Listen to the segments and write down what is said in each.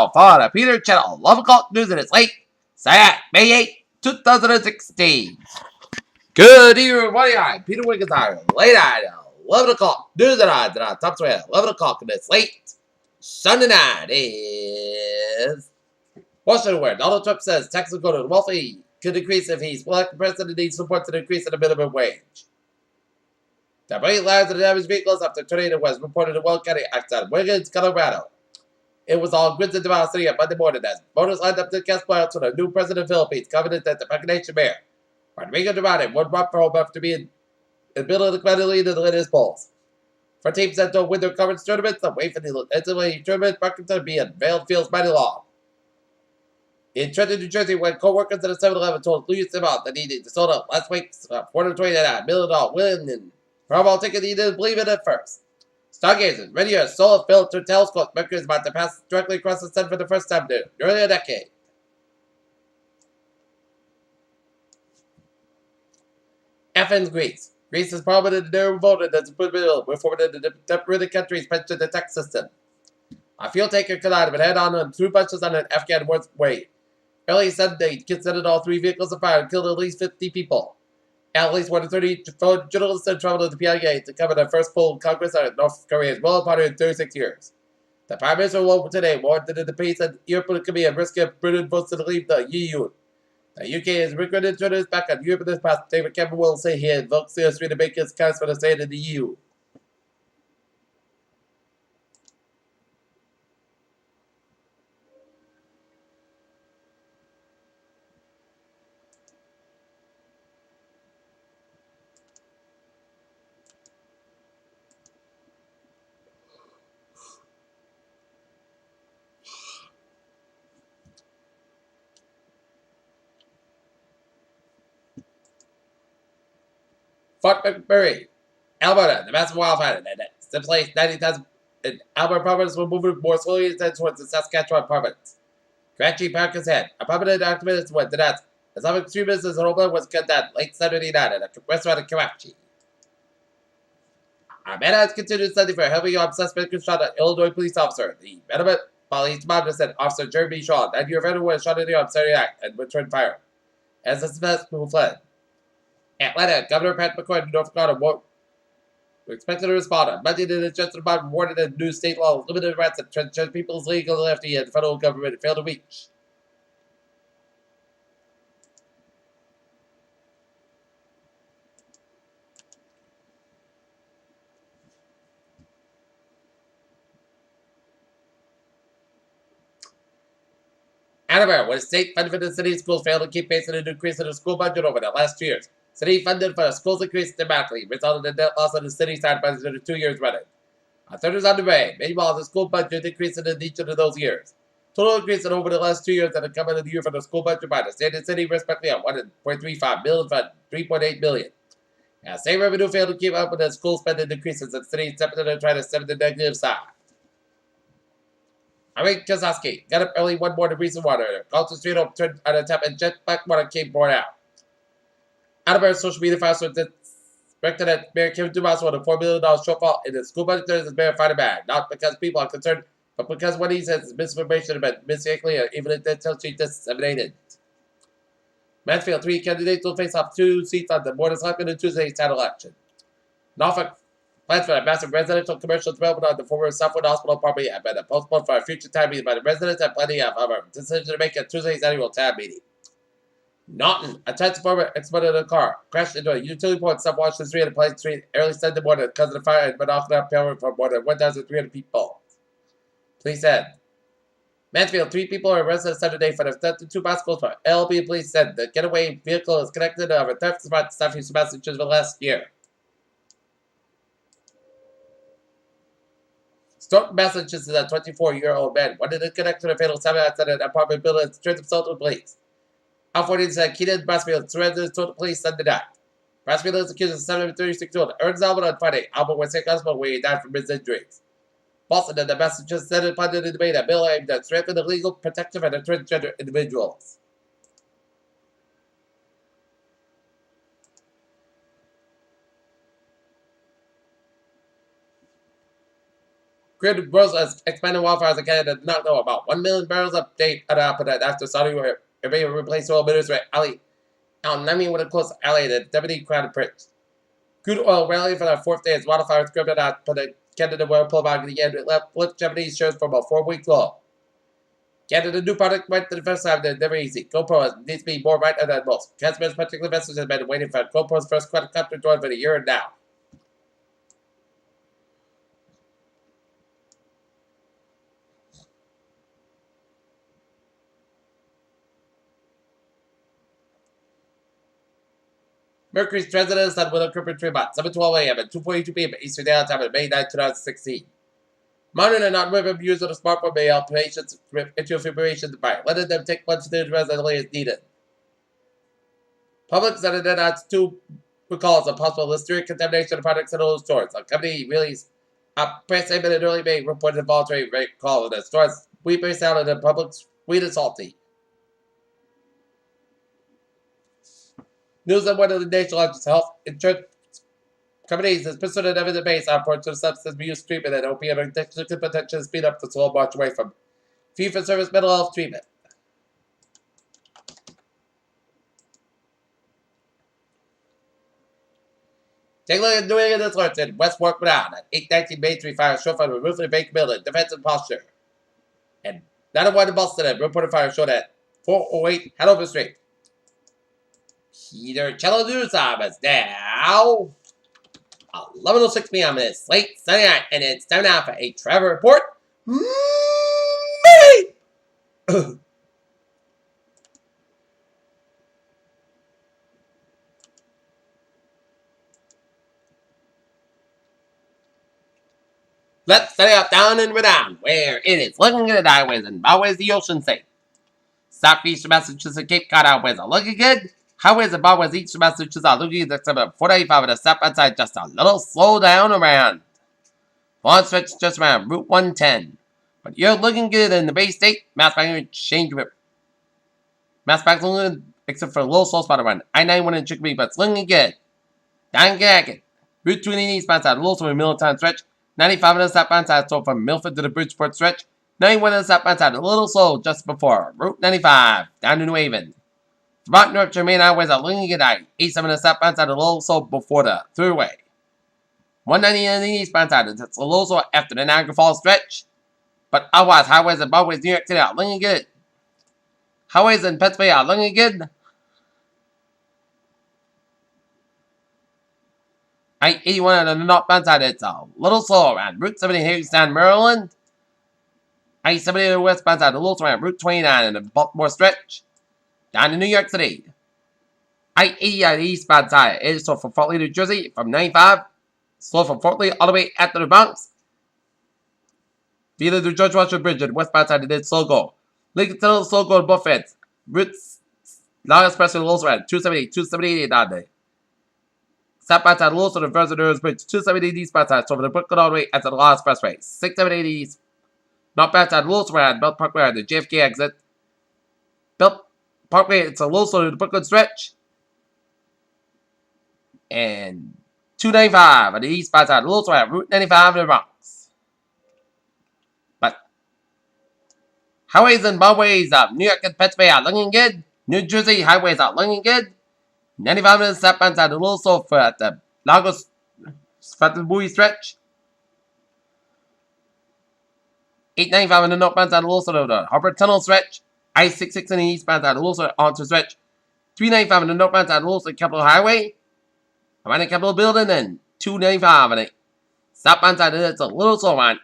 now for the Peter Channel 11 o'clock news and it's late. Saturday, May 8th, 2016. Good evening, everybody. I'm Peter Wiggins. Late at 11 o'clock news and odds and top to 11 o'clock and it's late. Sunday night is Washington, where Donald Trump says taxes go to the wealthy could increase if he's elected president needs support to increase in the minimum wage. The bright lives of the damaged vehicles after tornado was reported in Will County outside Wiggins, Colorado. It was all grits and democracy on Monday morning as voters lined up to cast ballots for the new president of the Philippines, confident that the Pangasinan mayor, Rodrigo Duterte, would run for home after being in the middle of the committee lead in the latest polls. For teams that don't win their conference tournaments, the wait for the NCAA tournament market to be unveiled feels mighty long. In Trenton, New Jersey, when co-workers at a 7-Eleven told Louis Simon that he sold out last week's $429 million win and Powerball ticket he didn't believe it at first. Stargazers, radio, solar filter telescope Mercury is about to pass directly across the sun for the first time in nearly a decade. Athens, Greece. Greece has parliament never voted as a bill reforming the temporary country's pension and tax system. A fuel tanker collided and head on 2 buses on an Afghan way. Early Sunday, kids set all 3 vehicles afire and killed at least 50 people. At least 130 journalists have traveled to the Pyongyang to cover the first full Congress of North Korea's well party in 36 years. The Prime Minister will today warned that the peace and European Committee at risk of Britain votes to leave the EU. The UK has regretted turning its back on Europe in this past. David Cameron will say he invokes the history to make his case for the state in the EU. Fort McMurray, Alberta, the massive wildfire that took place 90,000 in Alberta province will move more slowly towards the Saskatchewan province. Karachi Park has had a prominent activist went to that Islamic extremists as Robert was cut down late Saturday night at a restaurant in Karachi. Armada has continued study for a heavily armed suspect who shot an Illinois police officer. The Manitoba Police Department said Officer Jeremy Shaw, 9-year veteran, was shot in the arm Saturday night and returned fire. As the suspect who fled. Atlanta, Governor Pat McCoy of North Carolina expected to respond on Monday to the Justice Department warned that new state law limited rights that transgender people's legal lefty and the federal government failed to reach. Annabelle, when state funded for the city schools failed to keep pace with an increase in the school budget over the last 2 years. City funded for schools increased dramatically, resulting in net loss on the city side by the 2 years running. A third is underway. Meanwhile, the school budget increased in each of those years. Total increase in over the last 2 years that have come in the year for the school budget by the state and city, respectively, at $1.35 billion and $3.8 billion. As state revenue failed to keep up with the school spending increases, the city stepped in and tried to stem the negative side. Irene Kazaski got up early one morning, recent water. Galton Street turned on a tap and jet black water came poured out. Out social media files expected that Mayor Kim Dumas won a $4 million shortfall in the school budget as Mayor find a bad. Not because people are concerned, but because what he says is misinformation about mistakenly or even intentionally disseminated. Mansfield 3 candidates will face off 2 seats on the board of selectmen in Tuesday's town election. Norfolk plans for a massive residential commercial development on the former Southwood Hospital property have been postponed for a future time meeting by the residents and plenty of other decision to make at Tuesday's annual town meeting. Norton, a transformer exploded in a car, crashed into a utility pole in South Washington Street and Plain Street early Sunday morning because of the fire and went off without power for more than 1,300 people. Police said. Mansfield, 3 people are arrested Saturday for the 2 bicycles for LB. Police said the getaway vehicle is connected to a theft spot in Southeast Massachusetts for last year. Stoughton, Massachusetts, a 24-year-old man wanted to connect to the fatal semi-accident at an apartment building and turned himself to the police. Alford said Keenan Brassfield surrendered to the police Sunday night. Brassfield is accused of 736-year-old Ernst Albert on Friday. Albert was taken to hospital where he died from his injuries. Boston and the Massachusetts Senate funded a debate a bill aimed at strengthening the legal protection for the transgender individuals. created the world's expanded wildfires in Canada did not know about 1 million barrels of date at output after Saudi Arabia replaced oil bidders with Ali Al Nami with a close ally, the Deputy Crown Prince. Crude oil rallied for the fourth day as wildfires scripted out for the Canada oil pullback at the end. It left Japanese shows for about 4 weeks long. Canada new product went to the first time they're never easy. GoPro needs to be more right than most. Transmit's particular message has been waiting for GoPro's first quadcopter drone for a year now. Mercury's transit is on Willow Creeper Tree Bot, 7:12 a.m. and 2:42 p.m. Eastern Daylight Time on May 9, 2016. Modern and non-women use of the smartphone may help patients with atrial fibrillation device, letting them take blood thinners readily as needed. Public Senate announced 2 recalls of possible listeria contamination of products in old stores. The company released a press statement in early May reported a voluntary recall of the store's wheat-based salad and public sweet and salty. News on one of the nation's largest health insurance companies is pursuing an evidence-based approach to substance abuse treatment and opiate addiction could potentially speed up the slow march away from fee-for-service mental health treatment. Take a look at New England alerts in West Warwick, Rhode Island. 819 Main Street fire showed from a roof of a vacant building, defensive posture. And 901 in Boston, reported fire showed at 408 Hanover Street. Peter Cello News Time is now 11:06 p.m. It's late Sunday night, and it's time now for a Trevor Report. Let's set it up down in Rhode Island, where it is looking good highways and byways the ocean state. Southeastern Massachusetts, Cape Cod highways are looking good. Highways and byways eastern Massachusetts are looking good, except at 495 and a step outside, just a little slow down around. Long stretch just around Route 110. But you're looking good in the Bay State. Mass change with Mass looking except for a little slow spot around I-91 in Chicopee, but it's looking good. Down Gaggett. Route 280 eastbound side, a little slow in Middletown stretch. 95 on the southbound side, so from Milford to the Bridgeport stretch. 91 on the southbound side, a little slow just before Route 95, down to New Haven. About North Germain highways are looking good. 87 on the southbound side, a little slow before the throughway. 190 on the eastbound side, it's a little slow after the Niagara Falls stretch. But otherwise, highways and byways New York City are looking good. Highways in Pennsylvania are looking good. I-81 on the northbound side, it's a little slow around Route 70 Hagerstown, Maryland. I-70 on the westbound side, a little slow around Route 29 in the Baltimore stretch. Down to New York City. I-80 on the eastbound side, it is slow from Fort Lee, New Jersey, from 95. Slow from Fort Lee all the way after the Bronx. Via the George Washington Bridge on the westbound side, it is slow go. Lincoln Tunnel, slow go on both ends. Route Long Express, a little slow around 278, 278 down there. Southbound side, a little slow to the Versailles Bridge, 278 eastbound side, so from the Brooklyn all the way after the Long Expressway. 678 east. Northbound side, a little slow around Belt Parkway on the JFK exit. Belt Parkway, it's a little slow to the Brooklyn stretch. And 295 on the eastbound side, a little slow around Route 95 in the Bronx. But highways and byways of New York and Pennsylvania are looking good. New Jersey highways are looking good. 95 on the southbound side, a little slow for at the Lagos Bowie stretch. 895 on the northbound side, a little slow to the Harbor Tunnel stretch. I-66 on the eastbound side, a little slow onto stretch. 395 on the northbound side, a little slow to Capitol Highway. Around the Capitol Building, and 295 on the southbound side, it's a little slow on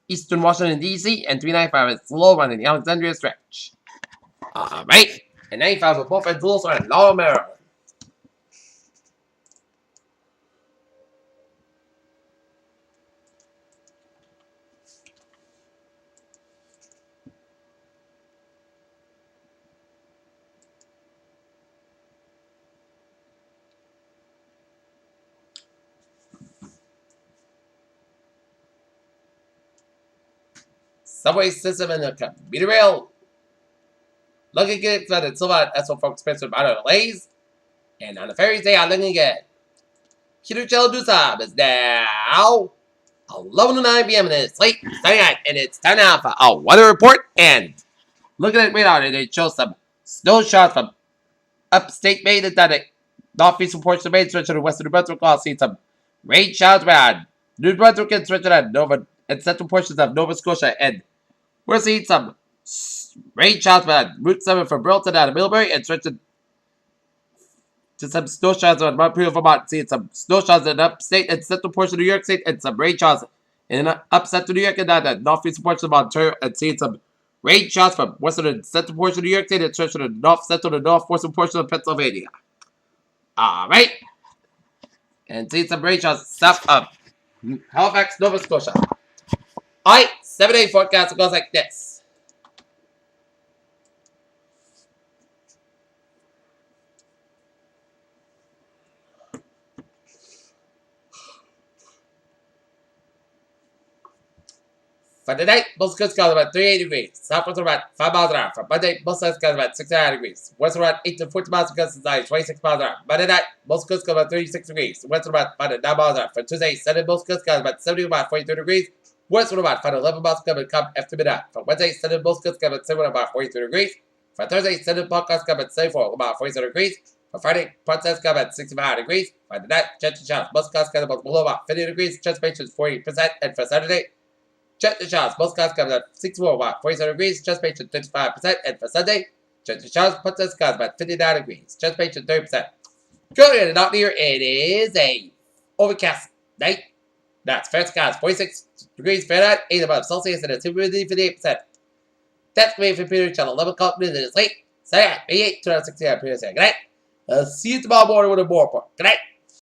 Eastern Washington, D.C., and 395 is slow on the Alexandria stretch. Alright, and 95 for both ends, a little slow on Lower Maryland. Subway system and the commuter rail. Looking good for the Silver, that's what folks spend about the delays. And on the ferries, they are looking good. Peter Cello News Time is now 11:09 p.m. and it's late Saturday and it's time now for a weather report. And looking at it right now, it shows some snow shots from upstate Maine and down the northeastern portion of Maine, stretching to western New Brunswick. I'll see some rain showers around New Brunswick and stretching at Nova and central portions of Nova Scotia. And we're seeing some rain showers around Route 7 from Burlington down to Middlebury and stretching to some snow showers on Montpelier, Vermont. Seeing some snow showers in the upstate and central portion of New York State and some rain showers in upstate New York and down the northeastern portion of Ontario. And seeing some rain showers from western and central portion of New York State and stretching to the north central and northwestern portion of Pennsylvania. Alright. And seeing some rain showers south of Halifax, Nova Scotia. Alright, 7-day forecast goes like this. For tonight, most coast skies about 38 degrees. Southwest around 5 miles an hour. For Monday, most coast skies about 69 degrees. West around 8 to 14 miles because it's 26 miles an hour. Monday night, most coast skies about 36 degrees. West around 5 to 9 miles an hour. For Tuesday, Sunday, most coast skies about 70 about 42 degrees. West about 5 to 11 miles coming come after midnight. For Wednesday, Sunday, most coast skies about 7 about 42 degrees. For Thursday, Sunday, podcast skies about 74 about 47 degrees. For Friday, podcast skies about 65 degrees. For the night, chance of showers, most coast skies about below about 50 degrees. Chance of is 40%. And for Saturday, check the showers. Most skies comes at 64 about 47 degrees. Chest patient 35%. And for Sunday, check the showers. Puts the skies about 59 degrees. Chest patient 30%. Currently in out here, it is a overcast night. That's fair skies 46 degrees Fahrenheit, 8 above Celsius, and a humidity 58%. That's me for Peter Channel 11 o'clock news. It is late. Saturday, May 8, 2016. Good night. I'll see you tomorrow morning with a more report. Good night.